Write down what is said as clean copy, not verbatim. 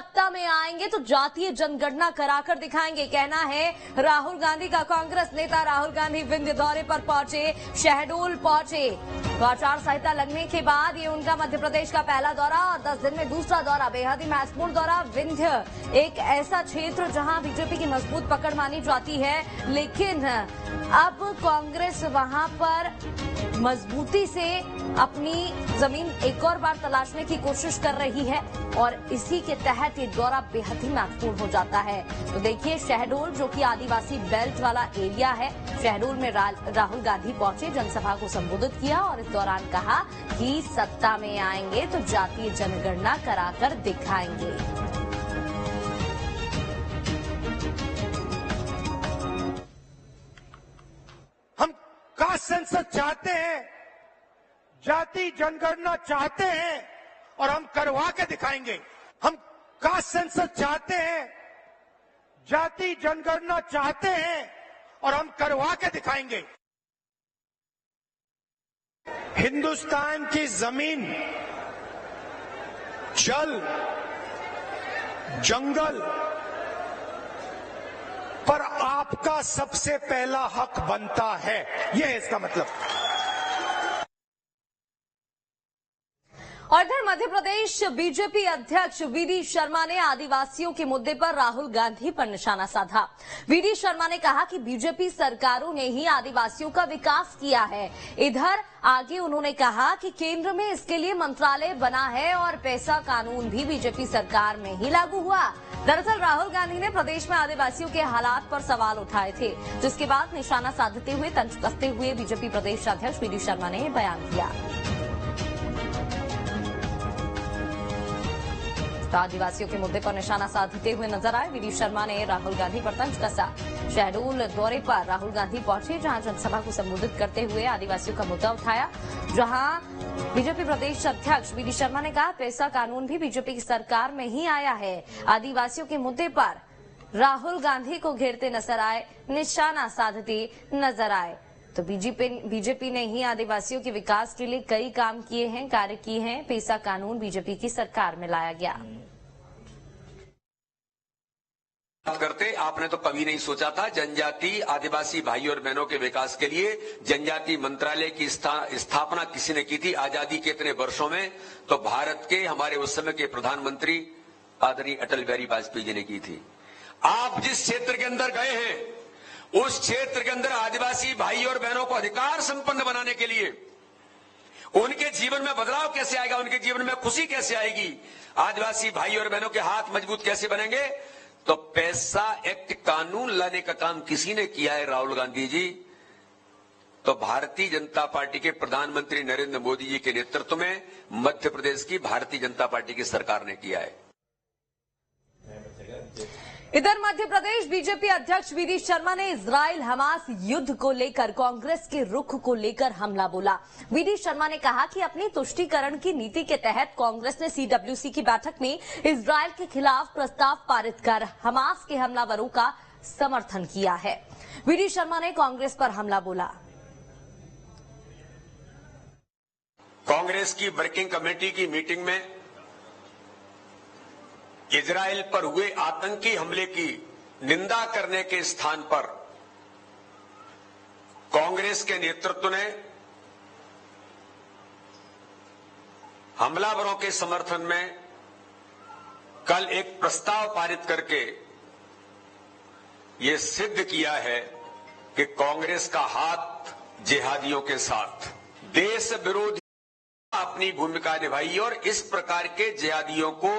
सत्ता में आएंगे तो जातीय जनगणना कराकर दिखाएंगे, कहना है राहुल गांधी का। कांग्रेस नेता राहुल गांधी विंध्य दौरे पर पहुंचे, शहडोल पहुंचे। तो आचार संहिता लगने के बाद ये उनका मध्य प्रदेश का पहला दौरा और 10 दिन में दूसरा दौरा, बेहद ही महत्वपूर्ण दौरा। विंध्य एक ऐसा क्षेत्र जहां बीजेपी की मजबूत पकड़ मानी जाती है, लेकिन अब कांग्रेस वहां पर मजबूती से अपनी जमीन एक और बार तलाशने की कोशिश कर रही है और इसी के तहत ये दौरा बेहद ही महत्वपूर्ण हो जाता है। तो देखिए, शहडोल जो कि आदिवासी बेल्ट वाला एरिया है, शहडोल में राहुल गांधी पहुंचे, जनसभा को संबोधित किया और इस दौरान कहा कि सत्ता में आएंगे तो जातीय जनगणना कराकर दिखाएंगे। हम कास्ट सेंसस चाहते हैं, जाति जनगणना चाहते हैं और हम करवा के दिखाएंगे। हम कास्ट सेंसस चाहते हैं, जाति जनगणना चाहते हैं और हम करवा के दिखाएंगे। हिंदुस्तान की जमीन, जल, जंगल पर आपका सबसे पहला हक बनता है, यह है इसका मतलब। और इधर मध्य प्रदेश बीजेपी अध्यक्ष वीडी शर्मा ने आदिवासियों के मुद्दे पर राहुल गांधी पर निशाना साधा। वीडी शर्मा ने कहा कि बीजेपी सरकारों ने ही आदिवासियों का विकास किया है। इधर आगे उन्होंने कहा कि केंद्र में इसके लिए मंत्रालय बना है और पैसा कानून भी बीजेपी सरकार में ही लागू हुआ। दरअसल राहुल गांधी ने प्रदेश में आदिवासियों के हालात पर सवाल उठाए थे, जिसके बाद निशाना साधते हुए, तंज कसते हुए बीजेपी प्रदेश अध्यक्ष वीडी शर्मा ने बयान दिया। तो आदिवासियों के मुद्दे पर निशाना साधते हुए नजर आए वीडी शर्मा ने राहुल गांधी पर तंज कसा। शहडोल दौरे पर राहुल गांधी पहुंचे, जहां जनसभा को संबोधित करते हुए आदिवासियों का मुद्दा उठाया, जहां बीजेपी प्रदेश अध्यक्ष वीडी शर्मा ने कहा पैसा कानून भी बीजेपी की सरकार में ही आया है। आदिवासियों के मुद्दे पर राहुल गांधी को घेरते नजर आए, निशाना साधते नजर आए। तो बीजेपी ने ही आदिवासियों के विकास के लिए कई काम किए हैं, कार्य किए हैं। पैसा कानून बीजेपी की सरकार में लाया गया। करते आपने तो कभी नहीं सोचा था जनजाति आदिवासी भाई और बहनों के विकास के लिए जनजाति मंत्रालय की स्थापना किसी ने की थी आजादी के इतने वर्षों में? तो भारत के हमारे उस समय के प्रधानमंत्री आदरणीय अटल बिहारी वाजपेयी जी ने की थी। आप जिस क्षेत्र के अंदर गए हैं, उस क्षेत्र के अंदर आदिवासी भाई और बहनों को अधिकार संपन्न बनाने के लिए उनके जीवन में बदलाव कैसे आएगा, उनके जीवन में खुशी कैसे आएगी, आदिवासी भाई और बहनों के हाथ मजबूत कैसे बनेंगे? तो पैसा एक्ट कानून लाने का काम किसी ने किया है, राहुल गांधी जी। तो भारतीय जनता पार्टी के प्रधानमंत्री नरेंद्र मोदी जी के नेतृत्व में मध्य प्रदेश की भारतीय जनता पार्टी की सरकार ने किया है। इधर मध्य प्रदेश बीजेपी अध्यक्ष वीडी शर्मा ने इजराइल हमास युद्ध को लेकर कांग्रेस के रुख को लेकर हमला बोला। वीडी शर्मा ने कहा कि अपनी तुष्टीकरण की नीति के तहत कांग्रेस ने सीडब्ल्यूसी की बैठक में इजराइल के खिलाफ प्रस्ताव पारित कर हमास के हमलावरों का समर्थन किया है। वीडी शर्मा ने कांग्रेस पर हमला बोला। कांग्रेस की वर्किंग कमेटी की मीटिंग में इजराइल पर हुए आतंकी हमले की निंदा करने के स्थान पर कांग्रेस के नेतृत्व ने हमलावरों के समर्थन में कल एक प्रस्ताव पारित करके ये सिद्ध किया है कि कांग्रेस का हाथ जिहादियों के साथ, देश विरोधी अपनी भूमिका निभाई और इस प्रकार के जिहादियों को